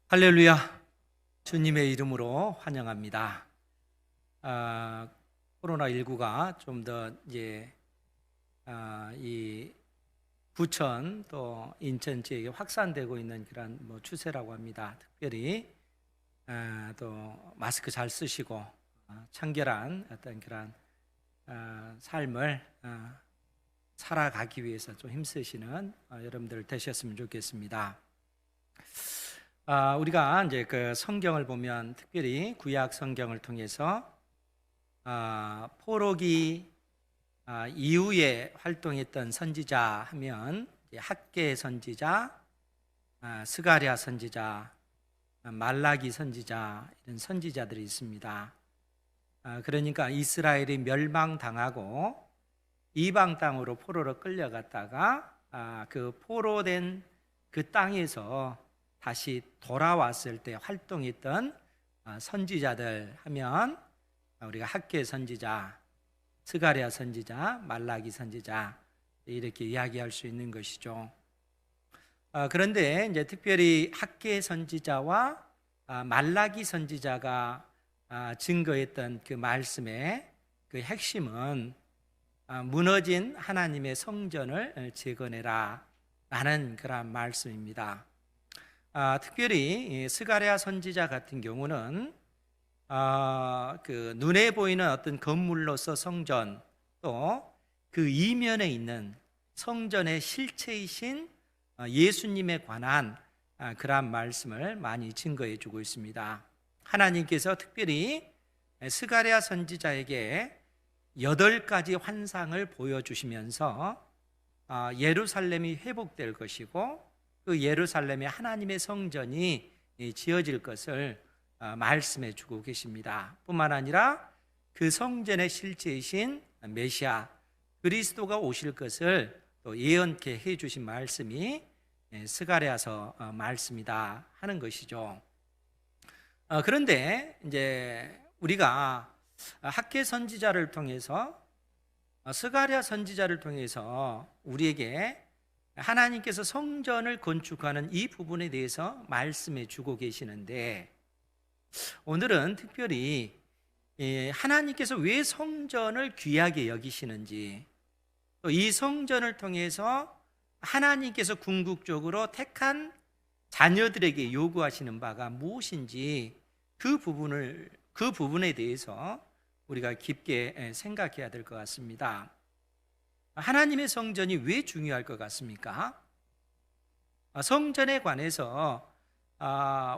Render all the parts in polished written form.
할렐루야. 주님의 이름으로 환영합니다. 코로나19가 좀 더 이 부천 또 인천 지역에 확산되고 있는 그런 추세라고 합니다. 특별히 또 마스크 잘 쓰시고 청결한 어떤 그런 삶을 살아가기 위해서 좀 힘쓰시는 여러분들 되셨으면 좋겠습니다. 우리가 이제 그 성경을 보면 특별히 구약 성경을 통해서 포로기 이후에 활동했던 선지자 하면 학개 선지자, 스가랴 선지자, 말라기 선지자 이런 선지자들이 있습니다. 그러니까 이스라엘이 멸망당하고 이방 땅으로 포로로 끌려갔다가 그 포로된 그 땅에서 다시 돌아왔을 때 활동했던 선지자들 하면 우리가 학개 선지자, 스가랴 선지자, 말라기 선지자 이렇게 이야기할 수 있는 것이죠. 그런데 이제 특별히 학개 선지자와 말라기 선지자가 증거했던 그 말씀의 그 핵심은 무너진 하나님의 성전을 재건해라 라는 그런 말씀입니다. 특별히 스가랴 선지자 같은 경우는 그 눈에 보이는 어떤 건물로서 성전 또 그 이면에 있는 성전의 실체이신 예수님에 관한 그러한 말씀을 많이 증거해 주고 있습니다. 하나님께서 특별히 스가랴 선지자에게 8가지 환상을 보여주시면서 예루살렘이 회복될 것이고 그 예루살렘에 하나님의 성전이 지어질 것을 말씀해 주고 계십니다. 뿐만 아니라 그 성전의 실제이신 메시아 그리스도가 오실 것을 또 예언케 해 주신 말씀이 스가랴서 말씀이다 하는 것이죠. 그런데 이제 우리가 학개 선지자를 통해서 스가랴 선지자를 통해서 우리에게 하나님께서 성전을 건축하는 이 부분에 대해서 말씀해 주고 계시는데 오늘은 특별히 하나님께서 왜 성전을 귀하게 여기시는지 또 이 성전을 통해서 하나님께서 궁극적으로 택한 자녀들에게 요구하시는 바가 무엇인지 그 부분에 대해서 우리가 깊게 생각해야 될 것 같습니다. 하나님의 성전이 왜 중요할 것 같습니까? 성전에 관해서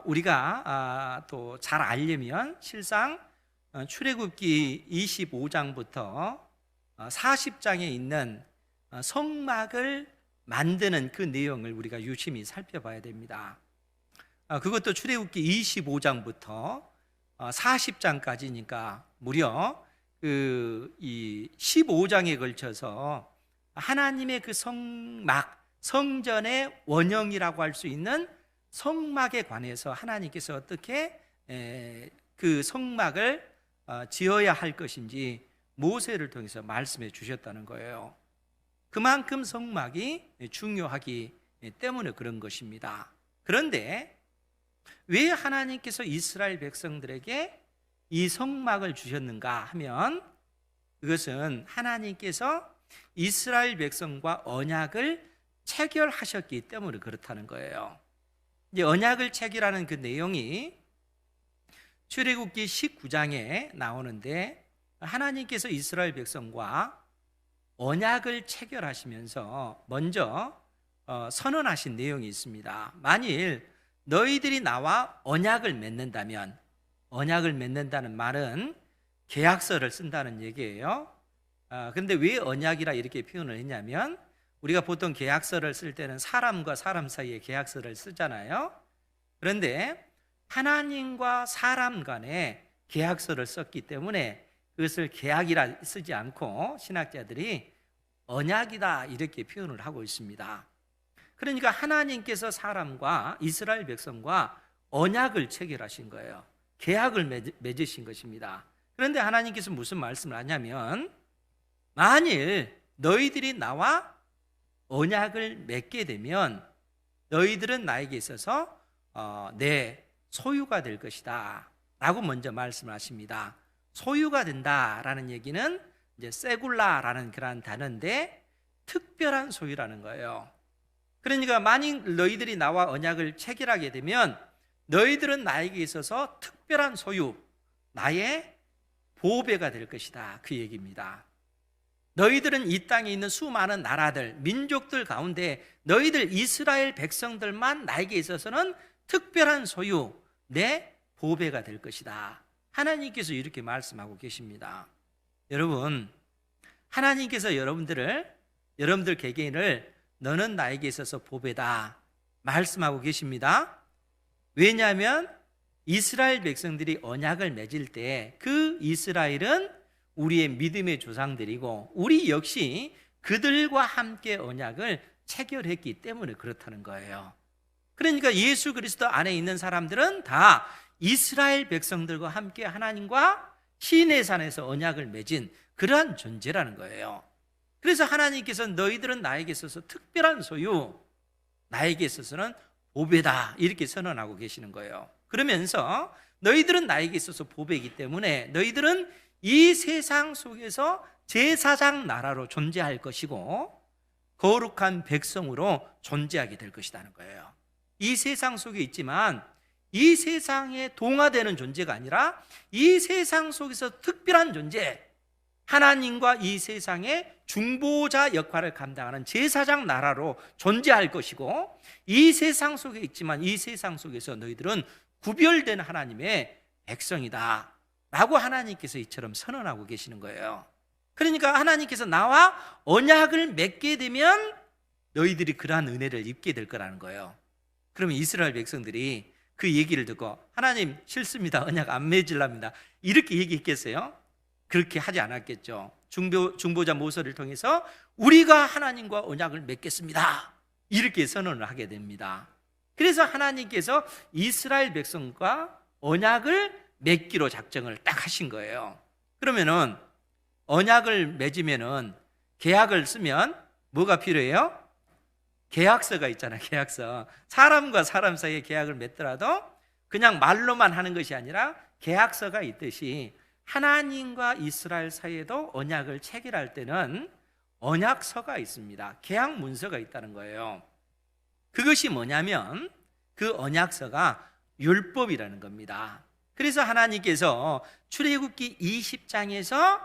우리가 또 잘 알려면 실상 출애굽기 25장부터 40장에 있는 성막을 만드는 그 내용을 우리가 유심히 살펴봐야 됩니다. 그것도 출애굽기 25장부터 40장까지니까 무려 이 15장에 걸쳐서 하나님의 그 성전의 원형이라고 할 수 있는 성막에 관해서 하나님께서 어떻게 그 성막을 지어야 할 것인지 모세를 통해서 말씀해 주셨다는 거예요. 그만큼 성막이 중요하기 때문에 그런 것입니다. 그런데 왜 하나님께서 이스라엘 백성들에게 이 성막을 주셨는가 하면 그것은 하나님께서 이스라엘 백성과 언약을 체결하셨기 때문에 그렇다는 거예요. 이제 언약을 체결하는 그 내용이 출애굽기 19장에 나오는데 하나님께서 이스라엘 백성과 언약을 체결하시면서 먼저 선언하신 내용이 있습니다. 만일 너희들이 나와 언약을 맺는다면, 언약을 맺는다는 말은 계약서를 쓴다는 얘기예요. 그런데 왜 언약이라 이렇게 표현을 했냐면 우리가 보통 계약서를 쓸 때는 사람과 사람 사이에 계약서를 쓰잖아요. 그런데 하나님과 사람 간에 계약서를 썼기 때문에 그것을 계약이라 쓰지 않고 신학자들이 언약이다 이렇게 표현을 하고 있습니다. 그러니까 하나님께서 사람과 이스라엘 백성과 언약을 체결하신 거예요. 계약을 맺으신 것입니다. 그런데 하나님께서 무슨 말씀을 하냐면 만일 너희들이 나와 언약을 맺게 되면 너희들은 나에게 있어서 내 소유가 될 것이다 라고 먼저 말씀하십니다. 소유가 된다라는 얘기는 이제 세굴라라는 그런 단어인데 특별한 소유라는 거예요. 그러니까 만약 너희들이 나와 언약을 체결하게 되면 너희들은 나에게 있어서 특별한 소유, 나의 보배가 될 것이다, 그 얘기입니다. 너희들은 이 땅에 있는 수많은 나라들, 민족들 가운데 너희들 이스라엘 백성들만 나에게 있어서는 특별한 소유, 내 보배가 될 것이다. 하나님께서 이렇게 말씀하고 계십니다. 여러분, 하나님께서 여러분들 개개인을 너는 나에게 있어서 보배다 말씀하고 계십니다. 왜냐하면 이스라엘 백성들이 언약을 맺을 때 그 이스라엘은 우리의 믿음의 조상들이고 우리 역시 그들과 함께 언약을 체결했기 때문에 그렇다는 거예요. 그러니까 예수 그리스도 안에 있는 사람들은 다 이스라엘 백성들과 함께 하나님과 시내산에서 언약을 맺은 그러한 존재라는 거예요. 그래서 하나님께서 너희들은 나에게 있어서 특별한 소유, 나에게 있어서는 보배다 이렇게 선언하고 계시는 거예요. 그러면서 너희들은 나에게 있어서 보배이기 때문에 너희들은 이 세상 속에서 제사장 나라로 존재할 것이고 거룩한 백성으로 존재하게 될 것이라는 거예요. 이 세상 속에 있지만 이 세상에 동화되는 존재가 아니라 이 세상 속에서 특별한 존재, 하나님과 이 세상의 중보자 역할을 감당하는 제사장 나라로 존재할 것이고 이 세상 속에 있지만 이 세상 속에서 너희들은 구별된 하나님의 백성이다 라고 하나님께서 이처럼 선언하고 계시는 거예요. 그러니까 하나님께서 나와 언약을 맺게 되면 너희들이 그러한 은혜를 입게 될 거라는 거예요. 그러면 이스라엘 백성들이 그 얘기를 듣고 하나님 싫습니다, 언약 안 맺으랍니다 이렇게 얘기했겠어요? 그렇게 하지 않았겠죠. 중보자 모세를 통해서 우리가 하나님과 언약을 맺겠습니다 이렇게 선언을 하게 됩니다. 그래서 하나님께서 이스라엘 백성과 언약을 맺기로 작정을 딱 하신 거예요. 그러면은 언약을 맺으면은 계약을 쓰면 뭐가 필요해요? 계약서가 있잖아요. 계약서. 사람과 사람 사이에 계약을 맺더라도 그냥 말로만 하는 것이 아니라 계약서가 있듯이 하나님과 이스라엘 사이에도 언약을 체결할 때는 언약서가 있습니다. 계약 문서가 있다는 거예요. 그것이 뭐냐면 그 언약서가 율법이라는 겁니다. 그래서 하나님께서 출애굽기 20장에서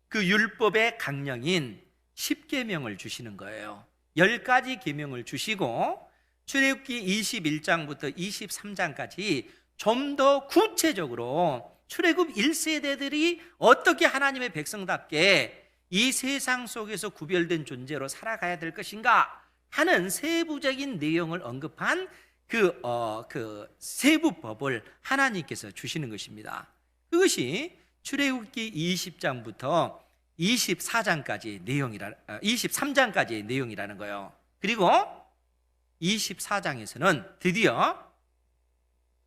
그 율법의 강령인 10계명을 주시는 거예요. 10가지 계명을 주시고 출애굽기 21장부터 23장까지 좀 더 구체적으로 출애굽 1세대들이 어떻게 하나님의 백성답게 이 세상 속에서 구별된 존재로 살아가야 될 것인가 하는 세부적인 내용을 언급한 그 세부법을 하나님께서 주시는 것입니다. 그것이 출애굽기 20장부터 23장까지의 내용이라는 거예요. 그리고 24장에서는 드디어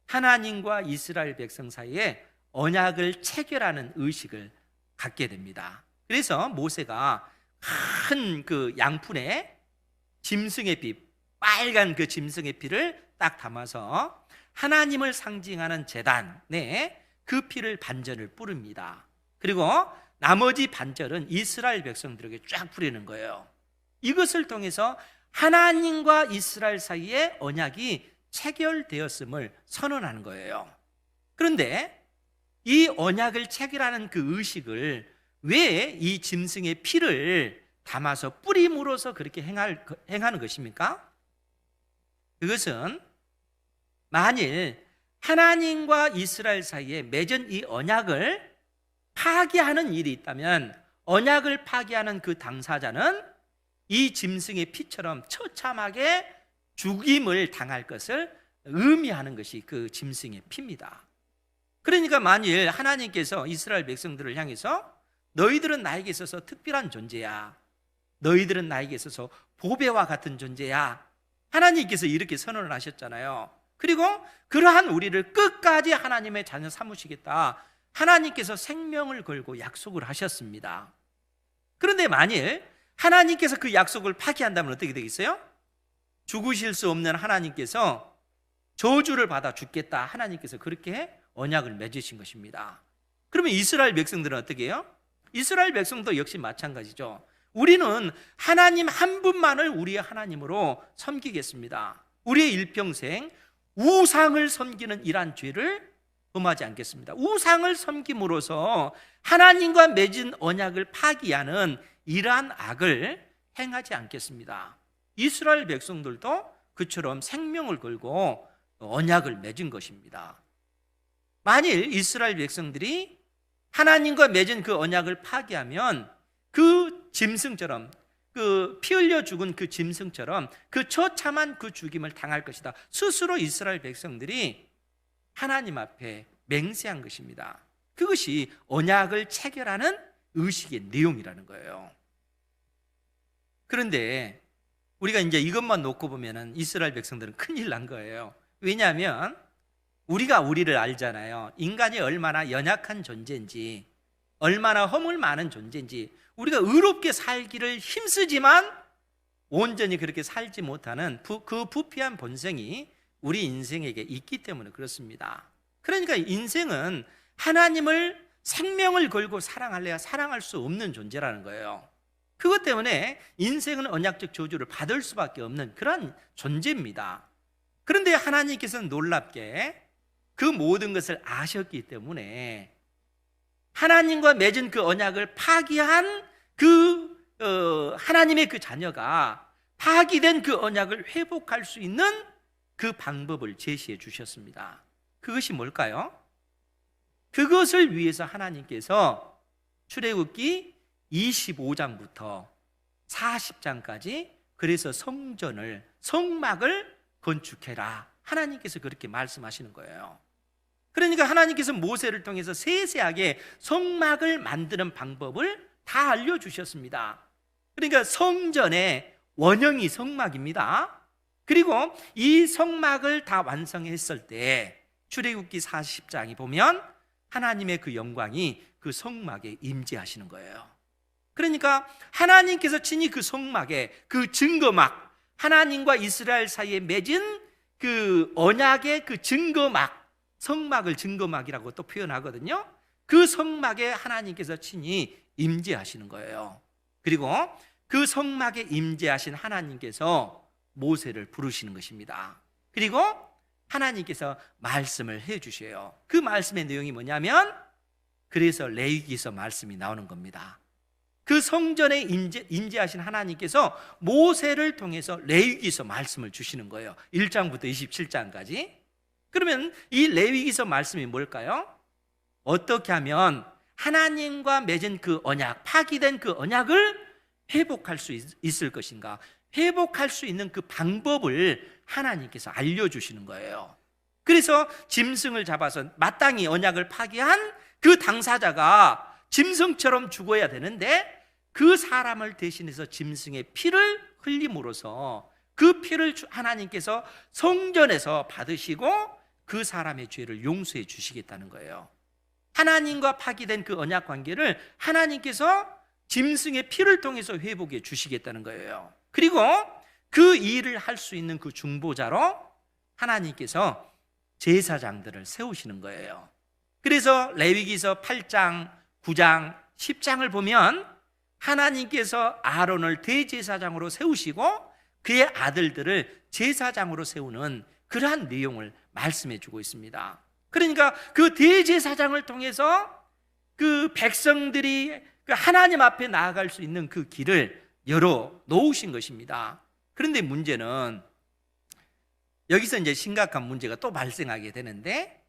하나님과 이스라엘 백성 사이에 언약을 체결하는 의식을 갖게 됩니다. 그래서 모세가 큰 그 양푼에 짐승의 피, 빨간 그 짐승의 피를 딱 담아서 하나님을 상징하는 제단에 그 피를 반절을 뿌립니다. 그리고 나머지 반절은 이스라엘 백성들에게 쫙 뿌리는 거예요. 이것을 통해서 하나님과 이스라엘 사이에 언약이 체결되었음을 선언하는 거예요. 그런데 이 언약을 체결하는 그 의식을 왜 이 짐승의 피를 담아서 뿌림으로써 그렇게 행하는 것입니까? 그것은 만일 하나님과 이스라엘 사이에 맺은 이 언약을 파기하는 일이 있다면 언약을 파기하는 그 당사자는 이 짐승의 피처럼 처참하게 죽임을 당할 것을 의미하는 것이 그 짐승의 피입니다. 그러니까 만일 하나님께서 이스라엘 백성들을 향해서 너희들은 나에게 있어서 특별한 존재야, 너희들은 나에게 있어서 보배와 같은 존재야, 하나님께서 이렇게 선언을 하셨잖아요. 그리고 그러한 우리를 끝까지 하나님의 자녀 삼으시겠다, 하나님께서 생명을 걸고 약속을 하셨습니다. 그런데 만일 하나님께서 그 약속을 파기한다면 어떻게 되겠어요? 죽으실 수 없는 하나님께서 저주를 받아 죽겠다. 하나님께서 그렇게 언약을 맺으신 것입니다. 그러면 이스라엘 백성들은 어떻게 해요? 이스라엘 백성도 역시 마찬가지죠. 우리는 하나님 한 분만을 우리의 하나님으로 섬기겠습니다. 우리의 일평생 우상을 섬기는 이러한 죄를 범하지 않겠습니다. 우상을 섬김으로써 하나님과 맺은 언약을 파기하는 이러한 악을 행하지 않겠습니다. 이스라엘 백성들도 그처럼 생명을 걸고 언약을 맺은 것입니다. 만일 이스라엘 백성들이 하나님과 맺은 그 언약을 파기하면 그 짐승처럼, 그 피 흘려 죽은 그 짐승처럼 그 처참한 그 죽임을 당할 것이다. 스스로 이스라엘 백성들이 하나님 앞에 맹세한 것입니다. 그것이 언약을 체결하는 의식의 내용이라는 거예요. 그런데 우리가 이제 이것만 놓고 보면은 이스라엘 백성들은 큰일 난 거예요. 왜냐하면 우리가 우리를 알잖아요. 인간이 얼마나 연약한 존재인지, 얼마나 허물 많은 존재인지, 우리가 의롭게 살기를 힘쓰지만 온전히 그렇게 살지 못하는 그 부패한 본성이 우리 인생에게 있기 때문에 그렇습니다. 그러니까 인생은 하나님을 생명을 걸고 사랑할래야 사랑할 수 없는 존재라는 거예요. 그것 때문에 인생은 언약적 저주를 받을 수밖에 없는 그런 존재입니다. 그런데 하나님께서는 놀랍게 그 모든 것을 아셨기 때문에 하나님과 맺은 그 언약을 파기한 하나님의 그 자녀가 파기된 그 언약을 회복할 수 있는 그 방법을 제시해 주셨습니다. 그것이 뭘까요? 그것을 위해서 하나님께서 출애굽기 25장부터 40장까지 그래서 성막을 건축해라. 하나님께서 그렇게 말씀하시는 거예요. 그러니까 하나님께서 모세를 통해서 세세하게 성막을 만드는 방법을 다 알려주셨습니다. 그러니까 성전의 원형이 성막입니다. 그리고 이 성막을 다 완성했을 때 출애굽기 40장에 보면 하나님의 그 영광이 그 성막에 임재하시는 거예요. 그러니까 하나님께서 친히 그 성막에 그 증거막, 하나님과 이스라엘 사이에 맺은 그 언약의 그 증거막, 성막을 증거막이라고 또 표현하거든요. 그 성막에 하나님께서 친히 임재하시는 거예요. 그리고 그 성막에 임재하신 하나님께서 모세를 부르시는 것입니다. 그리고 하나님께서 말씀을 해주셔요. 그 말씀의 내용이 뭐냐면 그래서 레위기서 말씀이 나오는 겁니다. 그 성전에 임재하신 하나님께서 모세를 통해서 레위기서 말씀을 주시는 거예요. 1장부터 27장까지. 그러면 이 레위기서 말씀이 뭘까요? 어떻게 하면 하나님과 맺은 그 언약, 파기된 그 언약을 회복할 수 있을 것인가? 회복할 수 있는 그 방법을 하나님께서 알려주시는 거예요. 그래서 짐승을 잡아서 마땅히 언약을 파기한 그 당사자가 짐승처럼 죽어야 되는데 그 사람을 대신해서 짐승의 피를 흘림으로써 그 피를 하나님께서 성전에서 받으시고 그 사람의 죄를 용서해 주시겠다는 거예요. 하나님과 파기된 그 언약 관계를 하나님께서 짐승의 피를 통해서 회복해 주시겠다는 거예요. 그리고 그 일을 할 수 있는 그 중보자로 하나님께서 제사장들을 세우시는 거예요. 그래서 레위기서 8장, 9장, 10장을 보면 하나님께서 아론을 대제사장으로 세우시고 그의 아들들을 제사장으로 세우는 그러한 내용을 말씀해 주고 있습니다. 그러니까 그 대제사장을 통해서 그 백성들이 그 하나님 앞에 나아갈 수 있는 그 길을 열어 놓으신 것입니다. 그런데 문제는 여기서 이제 심각한 문제가 또 발생하게 되는데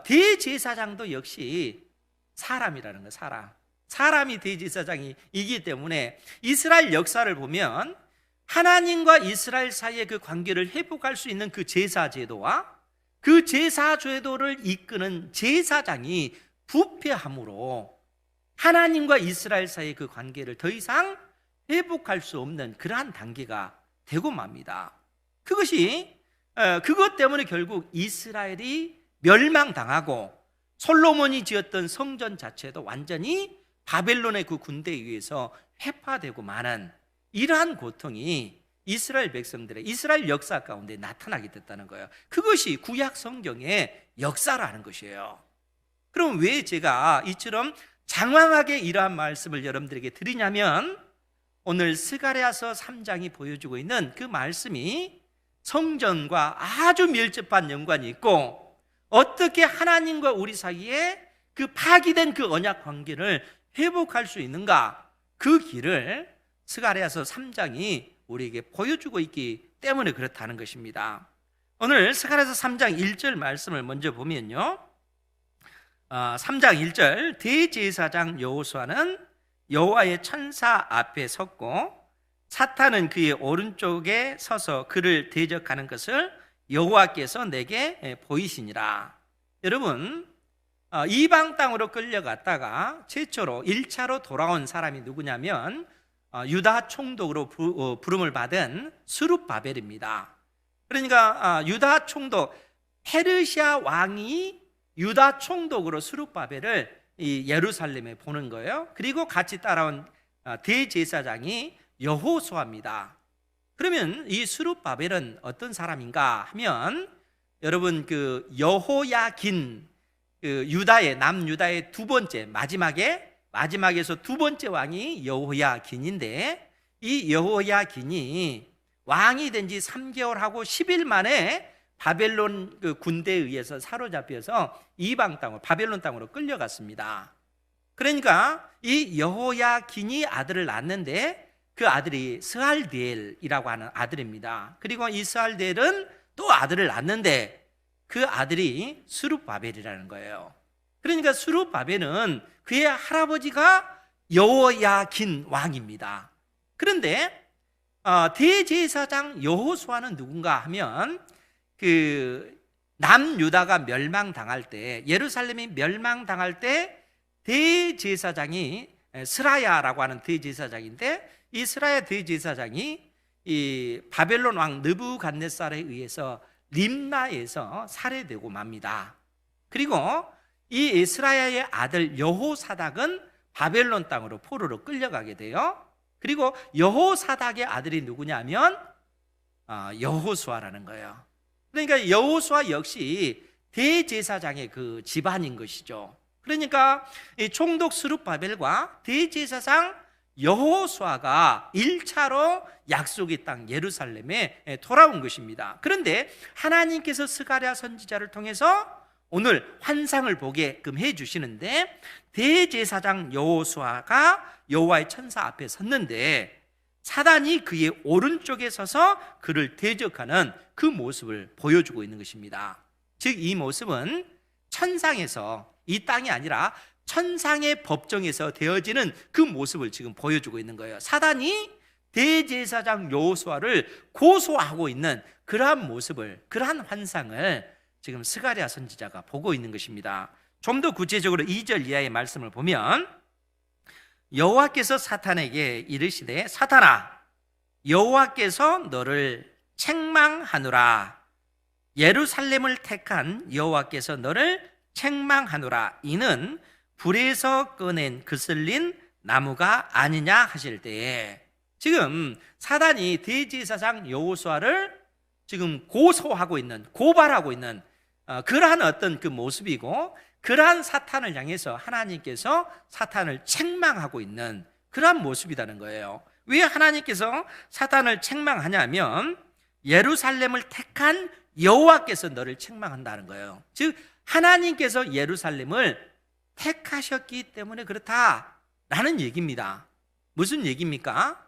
대제사장도 역시 사람이라는 거예요. 사람이 대제사장이기 때문에 이스라엘 역사를 보면 하나님과 이스라엘 사이의 그 관계를 회복할 수 있는 그 제사 제도와 그 제사 제도를 이끄는 제사장이 부패함으로 하나님과 이스라엘 사이의 그 관계를 더 이상 회복할 수 없는 그러한 단계가 되고 맙니다. 그것 때문에 결국 이스라엘이 멸망당하고 솔로몬이 지었던 성전 자체도 완전히 바벨론의 그 군대에 의해서 회파되고 마는 이러한 고통이 이스라엘 백성들의 이스라엘 역사 가운데 나타나게 됐다는 거예요. 그것이 구약 성경의 역사라는 것이에요. 그럼 왜 제가 이처럼 장황하게 이러한 말씀을 여러분들에게 드리냐면, 오늘 스가랴서 3장이 보여주고 있는 그 말씀이 성전과 아주 밀접한 연관이 있고, 어떻게 하나님과 우리 사이에 그 파기된 그 언약 관계를 회복할 수 있는가, 그 길을 스가랴서 3장이 우리에게 보여주고 있기 때문에 그렇다는 것입니다. 오늘 스가랴서 3장 1절 말씀을 먼저 보면요, 3장 1절, 대제사장 여호수아는 여호와의 천사 앞에 섰고 사탄은 그의 오른쪽에 서서 그를 대적하는 것을 여호와께서 내게 보이시니라. 여러분, 이방 땅으로 끌려갔다가 최초로 1차로 돌아온 사람이 누구냐면 유다 총독으로 부름을 받은 스룹바벨입니다. 그러니까 유다 총독, 페르시아 왕이 유다 총독으로 스룹바벨을 이 예루살렘에 보는 거예요. 그리고 같이 따라온 대제사장이 여호수아입니다. 그러면 이 스룹바벨은 어떤 사람인가 하면, 여러분 그 여호야긴, 그 유다의 남유다의 두 번째, 마지막에서 두 번째 왕이 여호야긴인데, 이 여호야긴이 왕이 된 지 3개월하고 10일 만에 바벨론 그 군대에 의해서 사로잡혀서 이방 땅으로, 바벨론 땅으로 끌려갔습니다. 그러니까 이 여호야긴이 아들을 낳았는데 그 아들이 스알디엘이라고 하는 아들입니다. 그리고 이 스알디엘은 또 아들을 낳았는데 그 아들이 스룹바벨이라는 거예요. 그러니까 스룹바벨은 그의 할아버지가 여호야긴 왕입니다. 그런데 대제사장 여호수아는 누군가 하면, 그 남유다가 멸망당할 때, 예루살렘이 멸망당할 때 대제사장이 스라야라고 하는 대제사장인데, 이 스라야 대제사장이 이 바벨론 왕 느부갓네살에 의해서 림나에서 살해되고 맙니다. 그리고 이 스라야의 아들 여호사닥은 바벨론 땅으로 포로로 끌려가게 돼요. 그리고 여호사닥의 아들이 누구냐면 여호수아라는 거예요. 그러니까 여호수아 역시 대제사장의 그 집안인 것이죠. 그러니까 이 총독 스룹바벨과 대제사장 여호수아가 1차로 약속의 땅 예루살렘에 돌아온 것입니다. 그런데 하나님께서 스가랴 선지자를 통해서 오늘 환상을 보게끔 해주시는데, 대제사장 여호수아가 여호와의 천사 앞에 섰는데 사단이 그의 오른쪽에 서서 그를 대적하는 그 모습을 보여주고 있는 것입니다. 즉 이 모습은 천상에서, 이 땅이 아니라 천상의 법정에서 되어지는 그 모습을 지금 보여주고 있는 거예요. 사단이 대제사장 여호수아를 고소하고 있는 그러한 모습을, 그러한 환상을 지금 스가랴 선지자가 보고 있는 것입니다. 좀 더 구체적으로 2절 이하의 말씀을 보면, 여호와께서 사탄에게 이르시되 사탄아, 여호와께서 너를 책망하노라. 예루살렘을 택한 여호와께서 너를 책망하노라. 이는 불에서 꺼낸 그슬린 나무가 아니냐 하실 때에, 지금 사단이 대제사장 여호수아를 지금 고소하고 있는, 고발하고 있는 그러한 어떤 그 모습이고, 그러한 사탄을 향해서 하나님께서 사탄을 책망하고 있는 그러한 모습이라는 거예요. 왜 하나님께서 사탄을 책망하냐면, 예루살렘을 택한 여호와께서 너를 책망한다는 거예요. 즉 하나님께서 예루살렘을 택하셨기 때문에 그렇다라는 얘기입니다. 무슨 얘기입니까?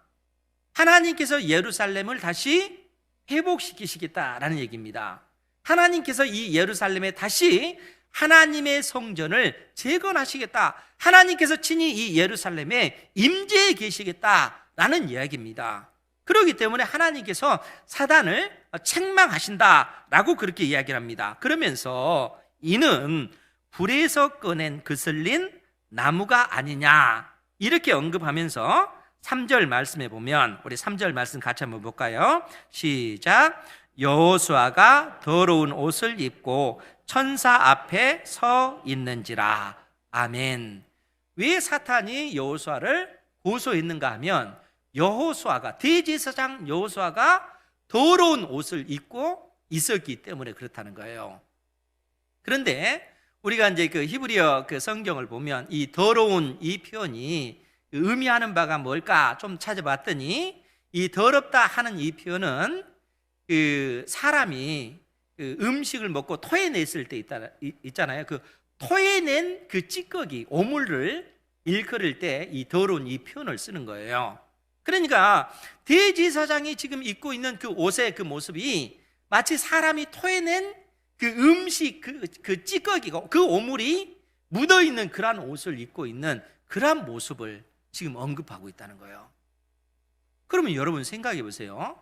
하나님께서 예루살렘을 다시 회복시키시겠다라는 얘기입니다. 하나님께서 이 예루살렘에 다시 하나님의 성전을 재건하시겠다, 하나님께서 친히 이 예루살렘에 임재해 계시겠다라는 이야기입니다. 그렇기 때문에 하나님께서 사단을 책망하신다라고 그렇게 이야기를 합니다. 그러면서 이는 불에서 꺼낸 그슬린 나무가 아니냐, 이렇게 언급하면서 3절 말씀에 보면, 우리 3절 말씀 같이 한번 볼까요? 시작. 여호수아가 더러운 옷을 입고 천사 앞에 서 있는지라. 아멘. 왜 사탄이 여호수아를 고소했는가 하면, 여호수아가, 대제사장 여호수아가 더러운 옷을 입고 있었기 때문에 그렇다는 거예요. 그런데 우리가 이제 그 히브리어 그 성경을 보면 이 더러운 이 표현이 의미하는 바가 뭘까 좀 찾아봤더니, 이 더럽다 하는 이 표현은 그 사람이 그 음식을 먹고 토해냈을 때 있잖아요. 그 토해낸 그 찌꺼기, 오물을 일컬을 때 이 더러운 이 표현을 쓰는 거예요. 그러니까 대제사장이 지금 입고 있는 그 옷의 그 모습이 마치 사람이 토해낸 그 음식, 그 찌꺼기가, 그 오물이 묻어있는 그러한 옷을 입고 있는 그러한 모습을 지금 언급하고 있다는 거예요. 그러면 여러분 생각해 보세요.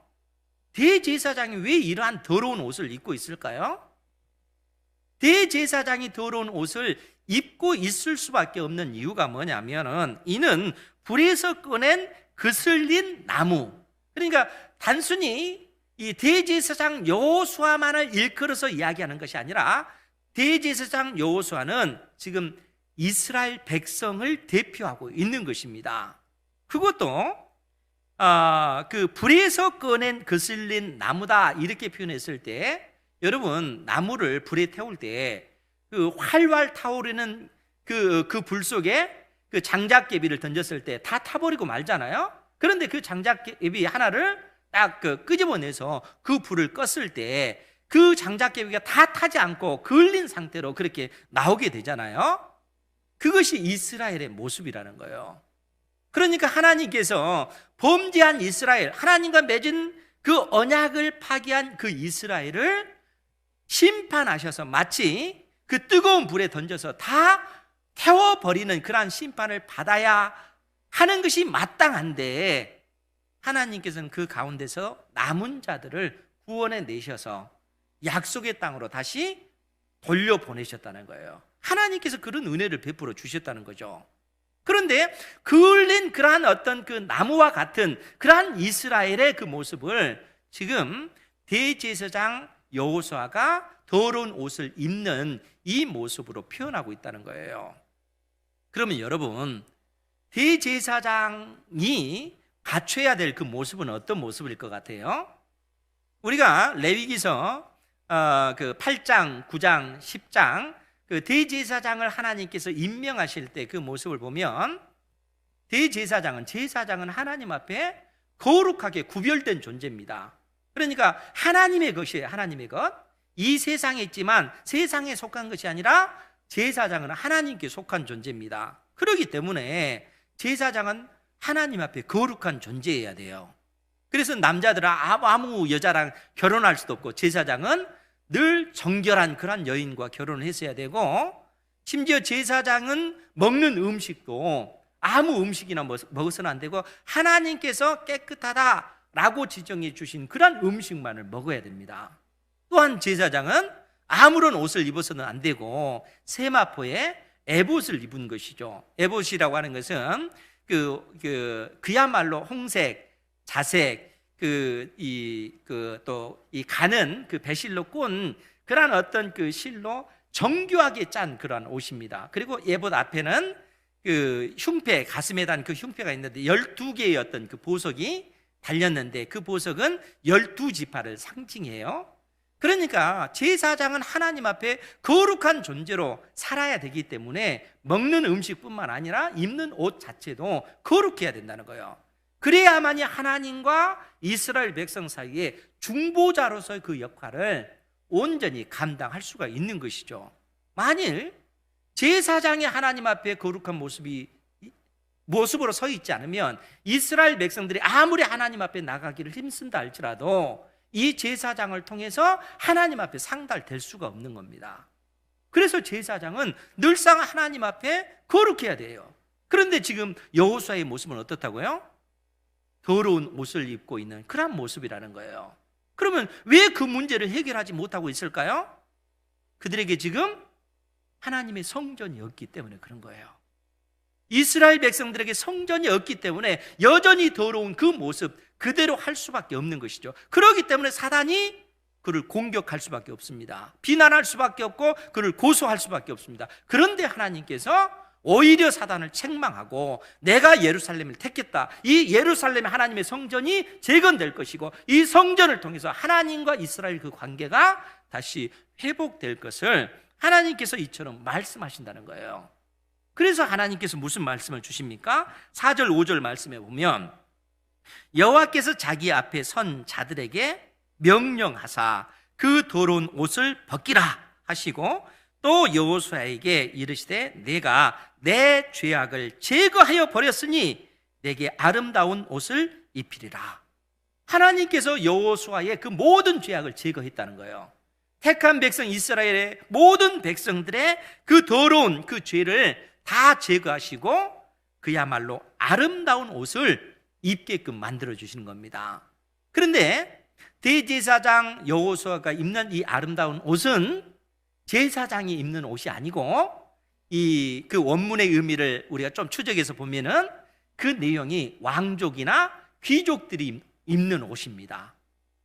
대제사장이 왜 이러한 더러운 옷을 입고 있을까요? 대제사장이 더러운 옷을 입고 있을 수밖에 없는 이유가 뭐냐면은, 이는 불에서 꺼낸 그슬린 나무, 그러니까 단순히 이 대제사장 여호수아만을 일컬어서 이야기하는 것이 아니라, 대제사장 여호수아는 지금 이스라엘 백성을 대표하고 있는 것입니다. 그것도 그 불에서 꺼낸 거슬린 나무다 이렇게 표현했을 때, 여러분 나무를 불에 태울 때 그 활활 타오르는 그 불 속에 그 장작개비를 던졌을 때 다 타버리고 말잖아요. 그런데 그 장작개비 하나를 딱 끄집어내서 그 불을 껐을 때 그 장작개비가 다 타지 않고 그을린 상태로 그렇게 나오게 되잖아요. 그것이 이스라엘의 모습이라는 거예요. 그러니까 하나님께서 범죄한 이스라엘, 하나님과 맺은 그 언약을 파기한 그 이스라엘을 심판하셔서 마치 그 뜨거운 불에 던져서 다 태워버리는 그러한 심판을 받아야 하는 것이 마땅한데, 하나님께서는 그 가운데서 남은 자들을 구원해 내셔서 약속의 땅으로 다시 돌려보내셨다는 거예요. 하나님께서 그런 은혜를 베풀어 주셨다는 거죠. 그런데 그을린 그러한 어떤 그 나무와 같은 그러한 이스라엘의 그 모습을 지금 대제사장 여호수아가 더러운 옷을 입는 이 모습으로 표현하고 있다는 거예요. 그러면 여러분, 대제사장이 갖춰야 될 그 모습은 어떤 모습일 것 같아요? 우리가 레위기서 그 8장, 9장, 10장 그 대제사장을 하나님께서 임명하실 때 그 모습을 보면, 제사장은 하나님 앞에 거룩하게 구별된 존재입니다. 그러니까 하나님의 것이에요. 하나님의 것. 이 세상에 있지만 세상에 속한 것이 아니라 제사장은 하나님께 속한 존재입니다. 그렇기 때문에 제사장은 하나님 앞에 거룩한 존재여야 돼요. 그래서 남자들은 아무 여자랑 결혼할 수도 없고, 제사장은 늘 정결한 그런 여인과 결혼을 했어야 되고, 심지어 제사장은 먹는 음식도 아무 음식이나 먹어서는 안 되고, 하나님께서 깨끗하다라고 지정해 주신 그런 음식만을 먹어야 됩니다. 또한 제사장은 아무런 옷을 입어서는 안 되고, 세마포에 에봇을 입은 것이죠. 에봇이라고 하는 것은 그야말로 홍색, 자색, 또 이 가는 그 배실로 꼰 그러한 어떤 그 실로 정교하게 짠 그러한 옷입니다. 그리고 에봇 앞에는 그 흉패, 가슴에 단 그 흉패가 있는데 12개의 어떤 그 보석이 달렸는데, 그 보석은 12지파를 상징해요. 그러니까 제사장은 하나님 앞에 거룩한 존재로 살아야 되기 때문에 먹는 음식뿐만 아니라 입는 옷 자체도 거룩해야 된다는 거예요. 그래야만이 하나님과 이스라엘 백성 사이에 중보자로서의 그 역할을 온전히 감당할 수가 있는 것이죠. 만일 제사장이 하나님 앞에 거룩한 모습으로 서 있지 않으면, 이스라엘 백성들이 아무리 하나님 앞에 나가기를 힘쓴다 할지라도 이 제사장을 통해서 하나님 앞에 상달될 수가 없는 겁니다. 그래서 제사장은 늘상 하나님 앞에 거룩해야 돼요. 그런데 지금 여호수아의 모습은 어떻다고요? 더러운 옷을 입고 있는 그런 모습이라는 거예요. 그러면 왜 그 문제를 해결하지 못하고 있을까요? 그들에게 지금 하나님의 성전이 없기 때문에 그런 거예요. 이스라엘 백성들에게 성전이 없기 때문에 여전히 더러운 그 모습 그대로 할 수밖에 없는 것이죠. 그렇기 때문에 사단이 그를 공격할 수밖에 없습니다. 비난할 수밖에 없고 그를 고소할 수밖에 없습니다. 그런데 하나님께서 오히려 사단을 책망하고 내가 예루살렘을 택했다. 이 예루살렘의 하나님의 성전이 재건될 것이고 이 성전을 통해서 하나님과 이스라엘 그 관계가 다시 회복될 것을 하나님께서 이처럼 말씀하신다는 거예요. 그래서 하나님께서 무슨 말씀을 주십니까? 4절 5절 말씀에 보면 여호와께서 자기 앞에 선 자들에게 명령하사 그 더러운 옷을 벗기라 하시고 또 여호수아에게 이르시되 내가 내 죄악을 제거하여 버렸으니 내게 아름다운 옷을 입히리라. 하나님께서 여호수아의 그 모든 죄악을 제거했다는 거예요. 택한 백성 이스라엘의 모든 백성들의 그 더러운 그 죄를 다 제거하시고 그야말로 아름다운 옷을 입게끔 만들어 주시는 겁니다. 그런데 대제사장 여호수아가 입는 이 아름다운 옷은 제사장이 입는 옷이 아니고 이 그 원문의 의미를 우리가 좀 추적해서 보면은 그 내용이 왕족이나 귀족들이 입는 옷입니다.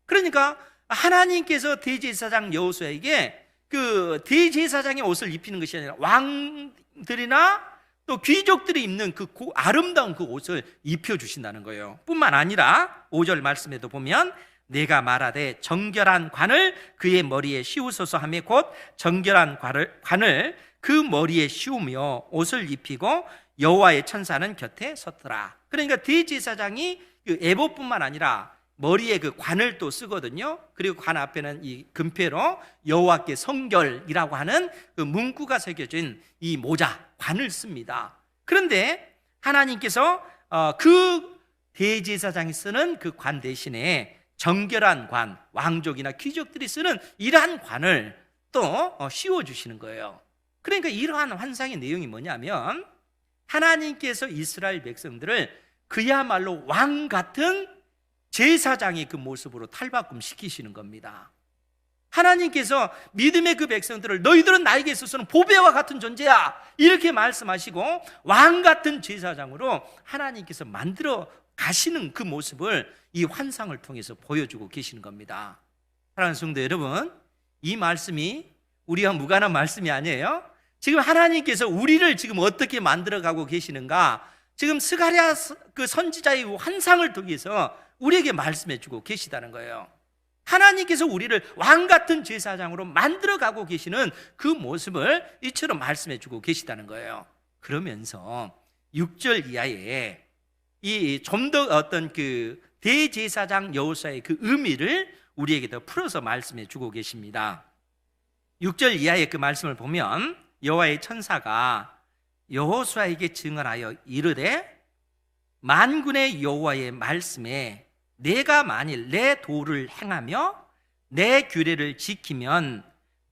그러니까 하나님께서 대제사장 여호수아에게 그 대제사장의 옷을 입히는 것이 아니라 왕들이나 또 귀족들이 입는 그 아름다운 그 옷을 입혀주신다는 거예요. 뿐만 아니라 5절 말씀에도 보면 내가 말하되 정결한 관을 그의 머리에 씌우소서 하며 곧 정결한 관을 그 머리에 씌우며 옷을 입히고 여호와의 천사는 곁에 섰더라. 그러니까 대제사장이 그 에봇뿐만 아니라 머리에 그 관을 또 쓰거든요. 그리고 관 앞에는 이 금패로 여호와께 성결이라고 하는 그 문구가 새겨진 이 모자 관을 씁니다. 그런데 하나님께서 그 대제사장이 쓰는 그 관 대신에 정결한 관, 왕족이나 귀족들이 쓰는 이러한 관을 또 씌워주시는 거예요. 그러니까 이러한 환상의 내용이 뭐냐면 하나님께서 이스라엘 백성들을 그야말로 왕 같은 제사장의 그 모습으로 탈바꿈 시키시는 겁니다. 하나님께서 믿음의 그 백성들을 너희들은 나에게 있어서는 보배와 같은 존재야 이렇게 말씀하시고 왕 같은 제사장으로 하나님께서 만들어 가시는 그 모습을 이 환상을 통해서 보여주고 계시는 겁니다. 사랑하는 성도 여러분, 이 말씀이 우리와 무관한 말씀이 아니에요. 지금 하나님께서 우리를 지금 어떻게 만들어가고 계시는가, 지금 스가랴 그 선지자의 환상을 통해서 우리에게 말씀해 주고 계시다는 거예요. 하나님께서 우리를 왕 같은 제사장으로 만들어가고 계시는 그 모습을 이처럼 말씀해 주고 계시다는 거예요. 그러면서 6절 이하에 이 좀 더 어떤 그 대제사장 여호수아의 그 의미를 우리에게 더 풀어서 말씀해 주고 계십니다. 6절 이하의 그 말씀을 보면 여호와의 천사가 여호수아에게 증언하여 이르되 만군의 여호와의 말씀에 내가 만일 내 도를 행하며 내 규례를 지키면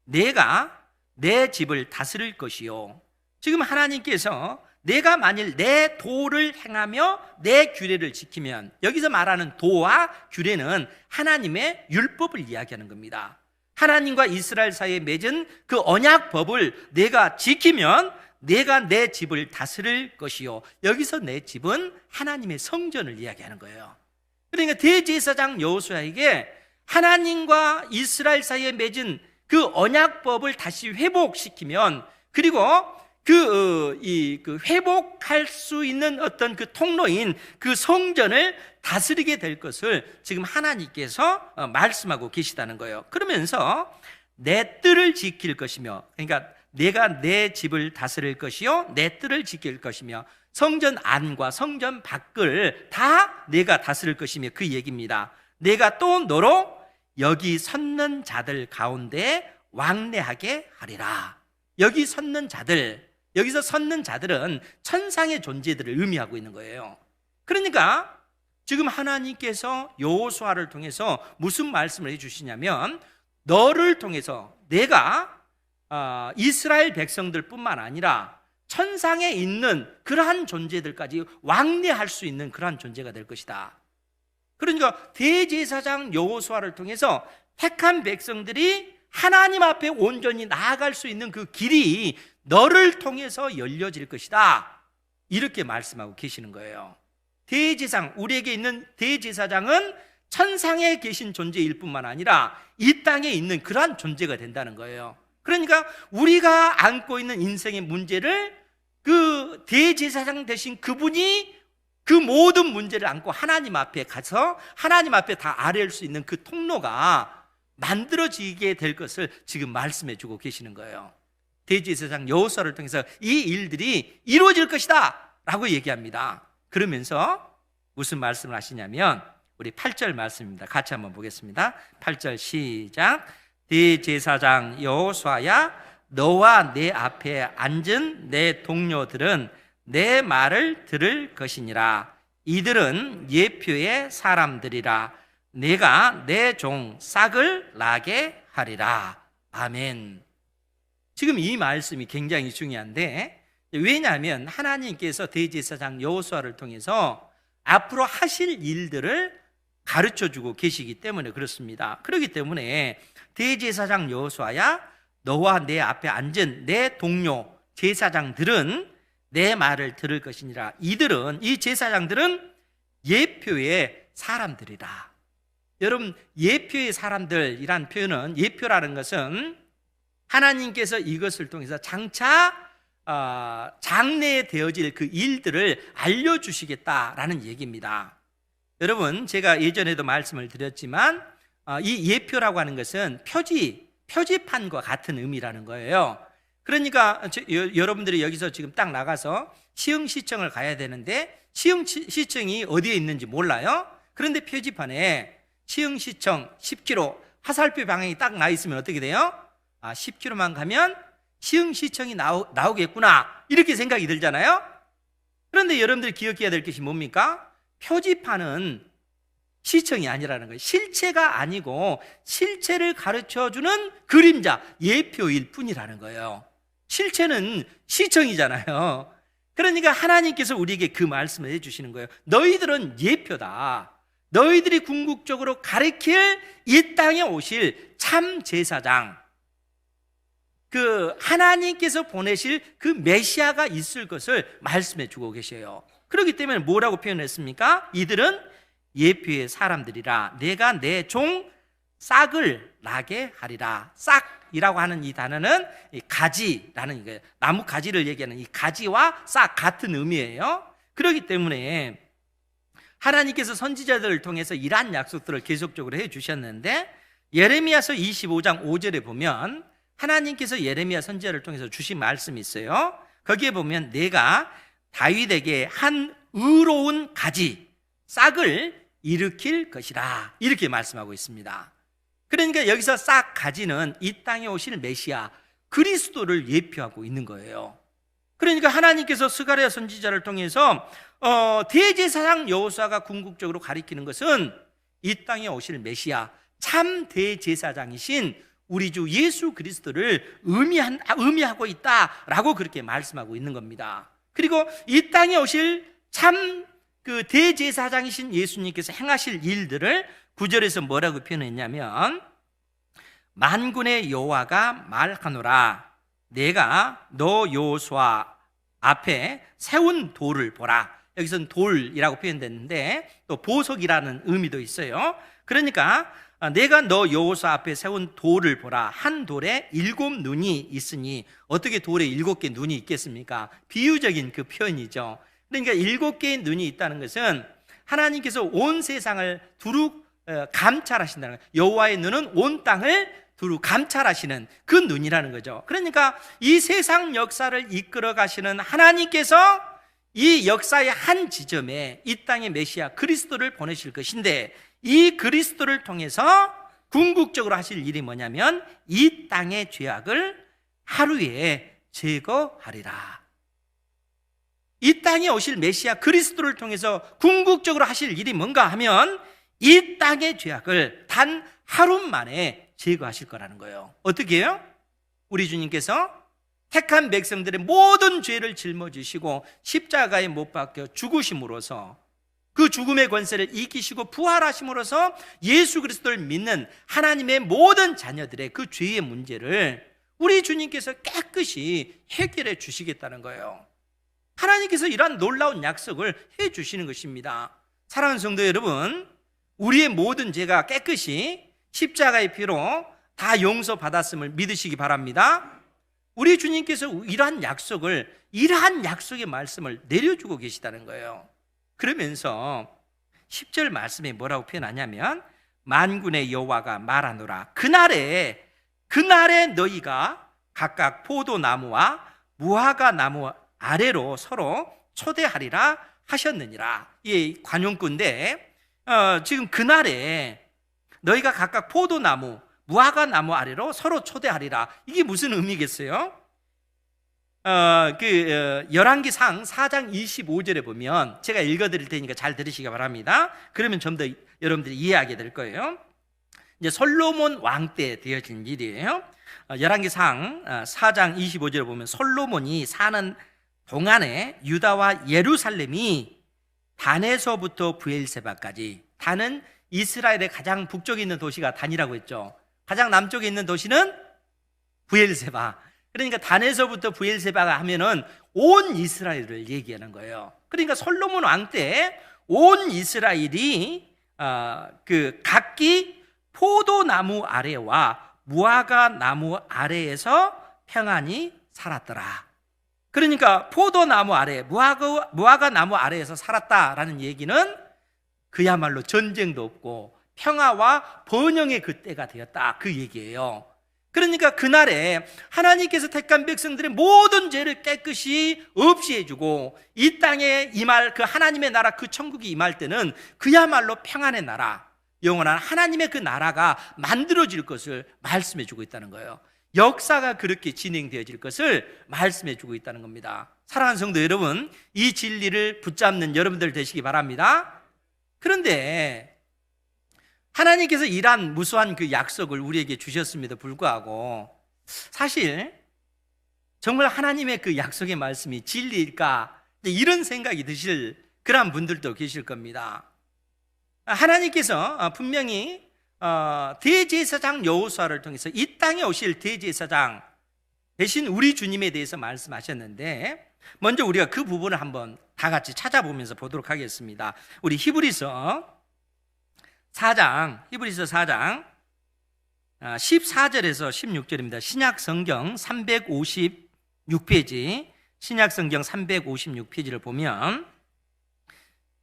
내가 내 집을 다스릴 것이요. 지금 하나님께서 내가 만일 내 도를 행하며 내 규례를 지키면, 여기서 말하는 도와 규례는 하나님의 율법을 이야기하는 겁니다. 하나님과 이스라엘 사이에 맺은 그 언약법을 내가 지키면 내가 내 집을 다스릴 것이요. 여기서 내 집은 하나님의 성전을 이야기하는 거예요. 그러니까 대제사장 여호수아에게 하나님과 이스라엘 사이에 맺은 그 언약법을 다시 회복시키면, 그리고 그 회복할 수 있는 어떤 그 통로인 그 성전을 다스리게 될 것을 지금 하나님께서 말씀하고 계시다는 거예요. 그러면서 내 뜰을 지킬 것이며, 그러니까 내가 내 집을 다스릴 것이요 내 뜰을 지킬 것이며 성전 안과 성전 밖을 다 내가 다스릴 것이며 그 얘기입니다. 내가 또 너로 여기 섰는 자들 가운데 왕래하게 하리라. 여기 섰는 자들, 여기서 섰는 자들은 천상의 존재들을 의미하고 있는 거예요. 그러니까 지금 하나님께서 여호수아를 통해서 무슨 말씀을 해주시냐면, 너를 통해서 내가 이스라엘 백성들뿐만 아니라 천상에 있는 그러한 존재들까지 왕래할 수 있는 그러한 존재가 될 것이다. 그러니까 대제사장 여호수아를 통해서 택한 백성들이 하나님 앞에 온전히 나아갈 수 있는 그 길이 너를 통해서 열려질 것이다, 이렇게 말씀하고 계시는 거예요. 대제사장, 우리에게 있는 대제사장은 천상에 계신 존재일 뿐만 아니라 이 땅에 있는 그러한 존재가 된다는 거예요. 그러니까 우리가 안고 있는 인생의 문제를 그 대제사장 되신 그분이 그 모든 문제를 안고 하나님 앞에 가서 하나님 앞에 다 아뢰할 수 있는 그 통로가 만들어지게 될 것을 지금 말씀해 주고 계시는 거예요. 대제사장 여호수아를 통해서 이 일들이 이루어질 것이다 라고 얘기합니다. 그러면서 무슨 말씀을 하시냐면 우리 8절 말씀입니다. 같이 한번 보겠습니다. 8절 시작. 대제사장 여호수아야, 너와 내 앞에 앉은 내 동료들은 내 말을 들을 것이니라. 이들은 예표의 사람들이라. 내가 내 종 싹을 나게 하리라. 아멘. 지금 이 말씀이 굉장히 중요한데, 왜냐하면 하나님께서 대제사장 여호수아를 통해서 앞으로 하실 일들을 가르쳐주고 계시기 때문에 그렇습니다. 그렇기 때문에 대제사장 여호수아야, 너와 내 앞에 앉은 내 동료 제사장들은 내 말을 들을 것이니라. 이들은, 이 제사장들은 예표의 사람들이라. 여러분, 예표의 사람들이란 표현은, 예표라는 것은 하나님께서 이것을 통해서 장차 장래에 되어질 그 일들을 알려주시겠다라는 얘기입니다. 여러분, 제가 예전에도 말씀을 드렸지만 이 예표라고 하는 것은 표지판과 같은 의미라는 거예요. 그러니까 여러분들이 여기서 지금 딱 나가서 시흥시청을 가야 되는데 시흥시청이 어디에 있는지 몰라요. 그런데 표지판에 시흥시청 10km 화살표 방향이 딱 나 있으면 어떻게 돼요? 10km만 가면 시흥시청이 나오겠구나, 이렇게 생각이 들잖아요. 그런데 여러분들이 기억해야 될 것이 뭡니까? 표지판은 시청이 아니라는 거예요. 실체가 아니고 실체를 가르쳐주는 그림자, 예표일 뿐이라는 거예요. 실체는 시청이잖아요. 그러니까 하나님께서 우리에게 그 말씀을 해주시는 거예요. 너희들은 예표다. 너희들이 궁극적으로 가리킬 이 땅에 오실 참 제사장, 그 하나님께서 보내실 그 메시아가 있을 것을 말씀해 주고 계셔요. 그렇기 때문에 뭐라고 표현했습니까? 이들은 예표의 사람들이라. 내가 내 종 싹을 나게 하리라. 싹이라고 하는 이 단어는 이 가지라는 거예요. 나무 가지를 얘기하는 이 가지와 싹 같은 의미예요. 그렇기 때문에 하나님께서 선지자들을 통해서 이러한 약속들을 계속적으로 해주셨는데, 예레미야서 25장 5절에 보면 하나님께서 예레미야 선지자를 통해서 주신 말씀이 있어요. 거기에 보면 내가 다윗에게 한 의로운 가지 싹을 일으킬 것이라, 이렇게 말씀하고 있습니다. 그러니까 여기서 싹 가지는 이 땅에 오실 메시아 그리스도를 예표하고 있는 거예요. 그러니까 하나님께서 스가랴 선지자를 통해서 대제사장 여호수아가 궁극적으로 가리키는 것은 이 땅에 오실 메시아 참 대제사장이신 우리 주 예수 그리스도를 의미하고 있다라고 그렇게 말씀하고 있는 겁니다. 그리고 이 땅에 오실 참 그 대제사장이신 예수님께서 행하실 일들을 9절에서 뭐라고 표현했냐면, 만군의 여호와가 말하노라. 내가 너 여호수아 앞에 세운 돌을 보라. 여기서는 돌이라고 표현됐는데 또 보석이라는 의미도 있어요. 그러니까 내가 너 여호수아 앞에 세운 돌을 보라. 한 돌에 7 눈이 있으니, 어떻게 돌에 7개 눈이 있겠습니까? 비유적인 그 표현이죠. 그러니까 7개의 눈이 있다는 것은 하나님께서 온 세상을 두루 감찰하신다는 거예요. 여호와의 눈은 온 땅을 두루 감찰하시는 그 눈이라는 거죠. 그러니까 이 세상 역사를 이끌어 가시는 하나님께서 이 역사의 한 지점에 이 땅의 메시아 그리스도를 보내실 것인데, 이 그리스도를 통해서 궁극적으로 하실 일이 뭐냐면 이 땅의 죄악을 하루에 제거하리라. 이 땅에 오실 메시아 그리스도를 통해서 궁극적으로 하실 일이 뭔가 하면 이 땅의 죄악을 단 하루 만에 제거하실 거라는 거예요. 어떻게 해요? 우리 주님께서 택한 백성들의 모든 죄를 짊어지시고 십자가에 못 박혀 죽으심으로써 그 죽음의 권세를 이기시고 부활하심으로써 예수 그리스도를 믿는 하나님의 모든 자녀들의 그 죄의 문제를 우리 주님께서 깨끗이 해결해 주시겠다는 거예요. 하나님께서 이러한 놀라운 약속을 해 주시는 것입니다. 사랑하는 성도 여러분, 우리의 모든 죄가 깨끗이 십자가의 피로 다 용서받았음을 믿으시기 바랍니다. 우리 주님께서 이러한 약속의 말씀을 내려주고 계시다는 거예요. 그러면서 10절 말씀에 뭐라고 표현하냐면 만군의 여호와가 말하노라 그날에 너희가 각각 포도나무와 무화과 나무 아래로 서로 초대하리라 하셨느니라. 이 관용구인데 지금 그날에 너희가 각각 포도나무 무화과 나무 아래로 서로 초대하리라. 이게 무슨 의미겠어요? 열왕기상 4장 25절에 보면 제가 읽어드릴 테니까 잘 들으시기 바랍니다. 그러면 좀 더 여러분들이 이해하게 될 거예요. 이제 솔로몬 왕 때 되어진 일이에요. 열왕기상 4장 25절에 보면 솔로몬이 사는 동안에 유다와 예루살렘이 단에서부터 브엘세바까지, 단은 이스라엘의 가장 북쪽에 있는 도시가 단이라고 했죠. 가장 남쪽에 있는 도시는 브엘세바. 그러니까 단에서부터 브엘세바가 하면은 온 이스라엘을 얘기하는 거예요. 그러니까 솔로몬 왕 때 온 이스라엘이 각기 포도나무 아래와 무화과 나무 아래에서 평안히 살았더라. 그러니까 포도나무 아래, 무화과 나무 아래에서 살았다라는 얘기는 그야말로 전쟁도 없고 평화와 번영의 그 때가 되었다, 그 얘기예요. 그러니까 그날에 하나님께서 택한 백성들의 모든 죄를 깨끗이 없이 해주고 이 땅에 임할 그 하나님의 나라, 그 천국이 임할 때는 그야말로 평안의 나라, 영원한 하나님의 그 나라가 만들어질 것을 말씀해주고 있다는 거예요. 역사가 그렇게 진행되어질 것을 말씀해주고 있다는 겁니다. 사랑하는 성도 여러분, 이 진리를 붙잡는 여러분들 되시기 바랍니다. 그런데 하나님께서 이러한 무수한 그 약속을 우리에게 주셨음에도 불구하고 사실 정말 하나님의 그 약속의 말씀이 진리일까, 이런 생각이 드실 그런 분들도 계실 겁니다. 하나님께서 분명히 대제사장 여호수아를 통해서 이 땅에 오실 대제사장 대신 우리 주님에 대해서 말씀하셨는데, 먼저 우리가 그 부분을 한번 다 같이 찾아보면서 보도록 하겠습니다. 우리 히브리서 4장 14절에서 16절입니다. 신약성경 356페이지, 신약성경 356페이지를 보면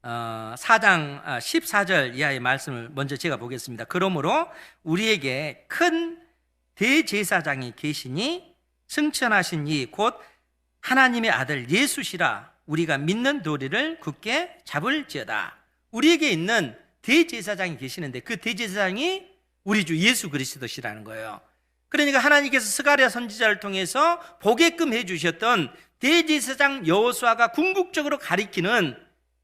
4장 14절 이하의 말씀을 먼저 제가 보겠습니다. 그러므로 우리에게 큰 대제사장이 계시니 승천하신 이 곧 하나님의 아들 예수시라. 우리가 믿는 도리를 굳게 잡을지어다. 우리에게 있는 대제사장이 계시는데 그 대제사장이 우리 주 예수 그리스도시라는 거예요. 그러니까 하나님께서 스가랴 선지자를 통해서 보게끔 해주셨던 대제사장 여호수아가 궁극적으로 가리키는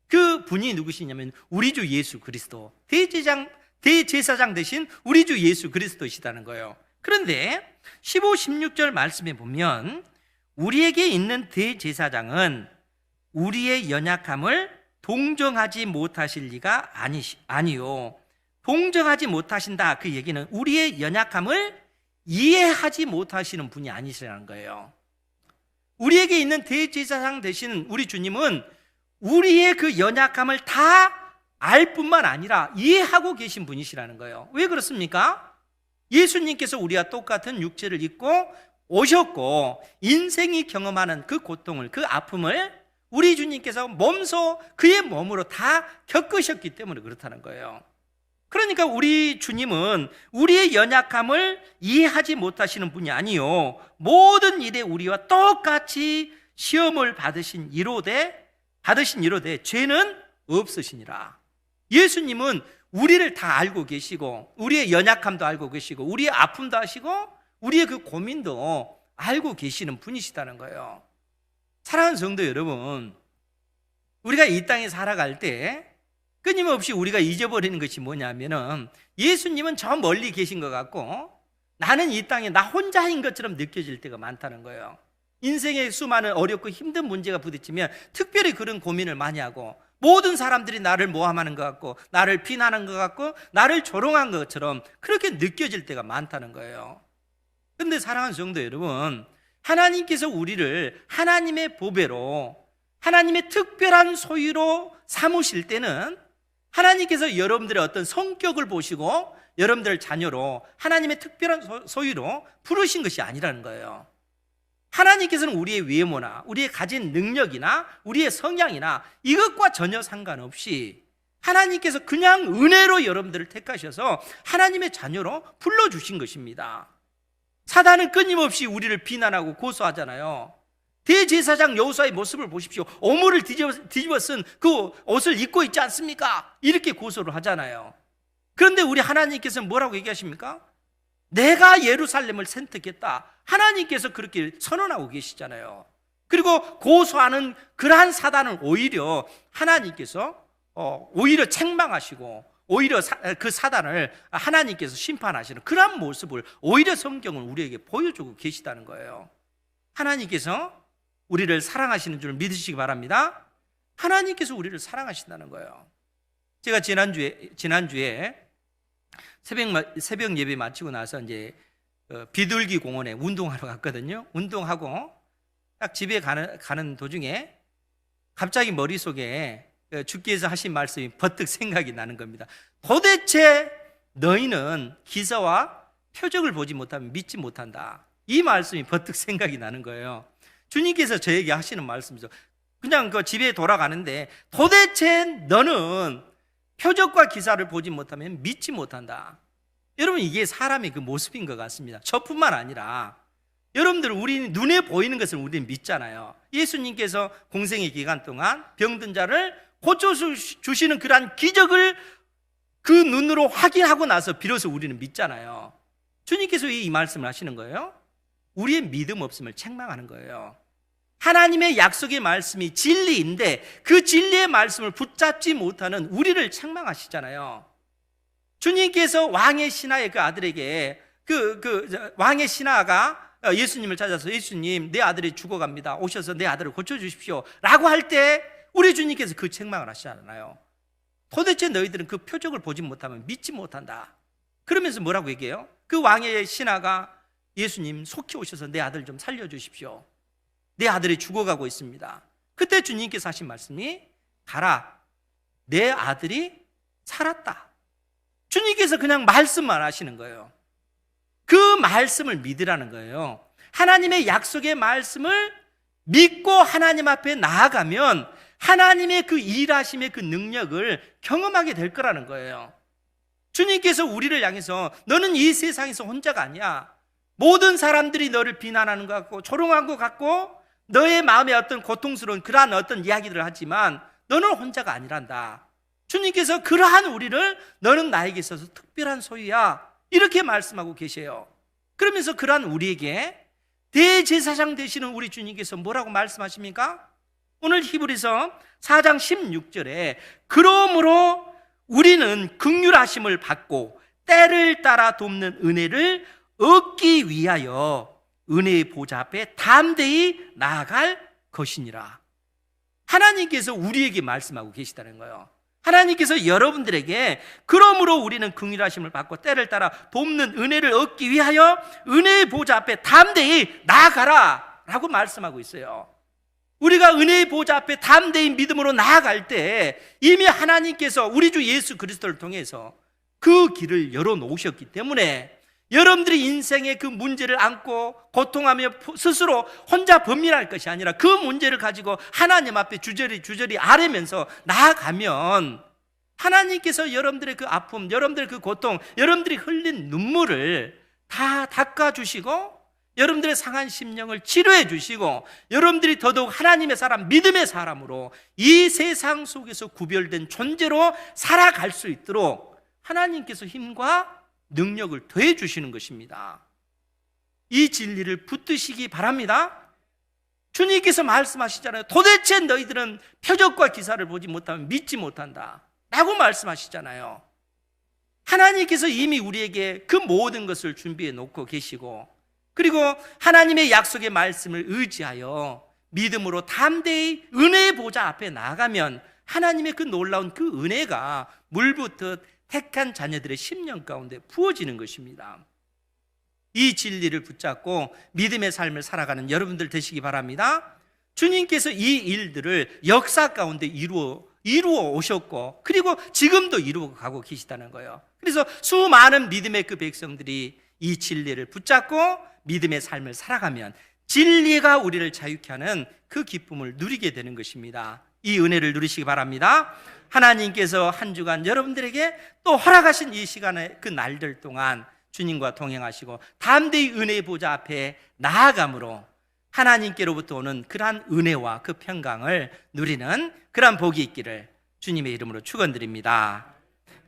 그 분이 누구시냐면 우리 주 예수 그리스도, 대제사장 대신 우리 주 예수 그리스도시다는 거예요. 그런데 15, 16절 말씀에 보면 우리에게 있는 대제사장은 우리의 연약함을 동정하지 못하실 리가 아니요. 동정하지 못하신다, 그 얘기는 우리의 연약함을 이해하지 못하시는 분이 아니시라는 거예요. 우리에게 있는 대제사장 되신 우리 주님은 우리의 그 연약함을 다 알 뿐만 아니라 이해하고 계신 분이시라는 거예요. 왜 그렇습니까? 예수님께서 우리와 똑같은 육체를 입고 오셨고 인생이 경험하는 그 고통을, 그 아픔을 우리 주님께서 몸소 그의 몸으로 다 겪으셨기 때문에 그렇다는 거예요. 그러니까 우리 주님은 우리의 연약함을 이해하지 못하시는 분이 아니요, 모든 일에 우리와 똑같이 시험을 받으신 이로되 죄는 없으시니라. 예수님은 우리를 다 알고 계시고 우리의 연약함도 알고 계시고 우리의 아픔도 아시고 우리의 그 고민도 알고 계시는 분이시다는 거예요. 사랑하는 성도 여러분, 우리가 이 땅에 살아갈 때 끊임없이 우리가 잊어버리는 것이 뭐냐면은 예수님은 저 멀리 계신 것 같고 나는 이 땅에 나 혼자인 것처럼 느껴질 때가 많다는 거예요. 인생에 수많은 어렵고 힘든 문제가 부딪히면 특별히 그런 고민을 많이 하고 모든 사람들이 나를 모함하는 것 같고 나를 비난하는 것 같고 나를 조롱한 것처럼 그렇게 느껴질 때가 많다는 거예요. 그런데 사랑하는 성도 여러분, 하나님께서 우리를 하나님의 보배로, 하나님의 특별한 소유로 삼으실 때는 하나님께서 여러분들의 어떤 성격을 보시고 여러분들을 자녀로 하나님의 특별한 소유로 부르신 것이 아니라는 거예요. 하나님께서는 우리의 외모나 우리의 가진 능력이나 우리의 성향이나 이것과 전혀 상관없이 하나님께서 그냥 은혜로 여러분들을 택하셔서 하나님의 자녀로 불러주신 것입니다. 사단은 끊임없이 우리를 비난하고 고소하잖아요. 대제사장 여호수아의 모습을 보십시오. 오물을 뒤집어 쓴 그 옷을 입고 있지 않습니까? 이렇게 고소를 하잖아요. 그런데 우리 하나님께서는 뭐라고 얘기하십니까? 내가 예루살렘을 선택했다. 하나님께서 그렇게 선언하고 계시잖아요. 그리고 고소하는 그러한 사단을 오히려 하나님께서 오히려 책망하시고 오히려 그 사단을 하나님께서 심판하시는 그러한 모습을 오히려 성경은 우리에게 보여주고 계시다는 거예요. 하나님께서 우리를 사랑하시는 줄 믿으시기 바랍니다. 하나님께서 우리를 사랑하신다는 거예요. 제가 지난주에 새벽 예배 마치고 나서 이제 비둘기 공원에 운동하러 갔거든요. 운동하고 딱 집에 가는 도중에 갑자기 머릿속에 주께서 하신 말씀이 버뜩 생각이 나는 겁니다. 도대체 너희는 기사와 표적을 보지 못하면 믿지 못한다. 이 말씀이 버뜩 생각이 나는 거예요. 주님께서 저에게 하시는 말씀이죠. 그냥 그 집에 돌아가는데 도대체 너는 표적과 기사를 보지 못하면 믿지 못한다. 여러분, 이게 사람의 그 모습인 것 같습니다. 저뿐만 아니라 여러분들, 우리 눈에 보이는 것을 우리는 믿잖아요. 예수님께서 공생의 기간 동안 병든 자를 고쳐주시는 그러한 기적을 그 눈으로 확인하고 나서 비로소 우리는 믿잖아요. 주님께서 이 말씀을 하시는 거예요. 우리의 믿음 없음을 책망하는 거예요. 하나님의 약속의 말씀이 진리인데 그 진리의 말씀을 붙잡지 못하는 우리를 책망하시잖아요. 주님께서 왕의 신하의 그 아들에게 왕의 신하가 예수님을 찾아서 예수님, 내 아들이 죽어갑니다. 오셔서 내 아들을 고쳐주십시오 라고 할 때 우리 주님께서 그 책망을 하시잖아요. 도대체 너희들은 그 표적을 보지 못하면 믿지 못한다. 그러면서 뭐라고 얘기해요? 그 왕의 신하가 예수님, 속히 오셔서 내 아들 좀 살려주십시오. 내 아들이 죽어가고 있습니다. 그때 주님께서 하신 말씀이 가라, 내 아들이 살았다. 주님께서 그냥 말씀만 하시는 거예요. 그 말씀을 믿으라는 거예요. 하나님의 약속의 말씀을 믿고 하나님 앞에 나아가면 하나님의 그 일하심의 그 능력을 경험하게 될 거라는 거예요. 주님께서 우리를 향해서 너는 이 세상에서 혼자가 아니야. 모든 사람들이 너를 비난하는 것 같고 조롱한 것 같고 너의 마음에 어떤 고통스러운 그러한 어떤 이야기들을 하지만 너는 혼자가 아니란다. 주님께서 그러한 우리를 너는 나에게 있어서 특별한 소유야 이렇게 말씀하고 계세요. 그러면서 그러한 우리에게 대제사장 되시는 우리 주님께서 뭐라고 말씀하십니까? 오늘 히브리서 4장 16절에 그러므로 우리는 긍휼하심을 받고 때를 따라 돕는 은혜를 얻기 위하여 은혜의 보좌 앞에 담대히 나아갈 것이니라. 하나님께서 우리에게 말씀하고 계시다는 거예요. 하나님께서 여러분들에게 그러므로 우리는 긍휼하심을 받고 때를 따라 돕는 은혜를 얻기 위하여 은혜의 보좌 앞에 담대히 나아가라 라고 말씀하고 있어요. 우리가 은혜의 보좌 앞에 담대히 믿음으로 나아갈 때 이미 하나님께서 우리 주 예수 그리스도를 통해서 그 길을 열어놓으셨기 때문에 여러분들이 인생의 그 문제를 안고 고통하며 스스로 혼자 범민할 것이 아니라 그 문제를 가지고 하나님 앞에 주저리 아뢰면서 나아가면 하나님께서 여러분들의 그 아픔, 여러분들의 그 고통, 여러분들이 흘린 눈물을 다 닦아주시고 여러분들의 상한 심령을 치료해 주시고 여러분들이 더더욱 하나님의 사람, 믿음의 사람으로 이 세상 속에서 구별된 존재로 살아갈 수 있도록 하나님께서 힘과 능력을 더해 주시는 것입니다. 이 진리를 붙드시기 바랍니다. 주님께서 말씀하시잖아요. 도대체 너희들은 표적과 기사를 보지 못하면 믿지 못한다 라고 말씀하시잖아요. 하나님께서 이미 우리에게 그 모든 것을 준비해 놓고 계시고 그리고 하나님의 약속의 말씀을 의지하여 믿음으로 담대히 은혜의 보좌 앞에 나아가면 하나님의 그 놀라운 그 은혜가 물붓듯 택한 자녀들의 심령 가운데 부어지는 것입니다. 이 진리를 붙잡고 믿음의 삶을 살아가는 여러분들 되시기 바랍니다. 주님께서 이 일들을 역사 가운데 이루어 오셨고 그리고 지금도 이루어 가고 계시다는 거예요. 그래서 수많은 믿음의 그 백성들이 이 진리를 붙잡고 믿음의 삶을 살아가면 진리가 우리를 자유케 하는 그 기쁨을 누리게 되는 것입니다. 이 은혜를 누리시기 바랍니다. 하나님께서 한 주간 여러분들에게 또 허락하신 이 시간에 그 날들 동안 주님과 동행하시고 담대히 은혜의 보좌 앞에 나아감으로 하나님께로부터 오는 그러한 은혜와 그 평강을 누리는 그러한 복이 있기를 주님의 이름으로 축원드립니다.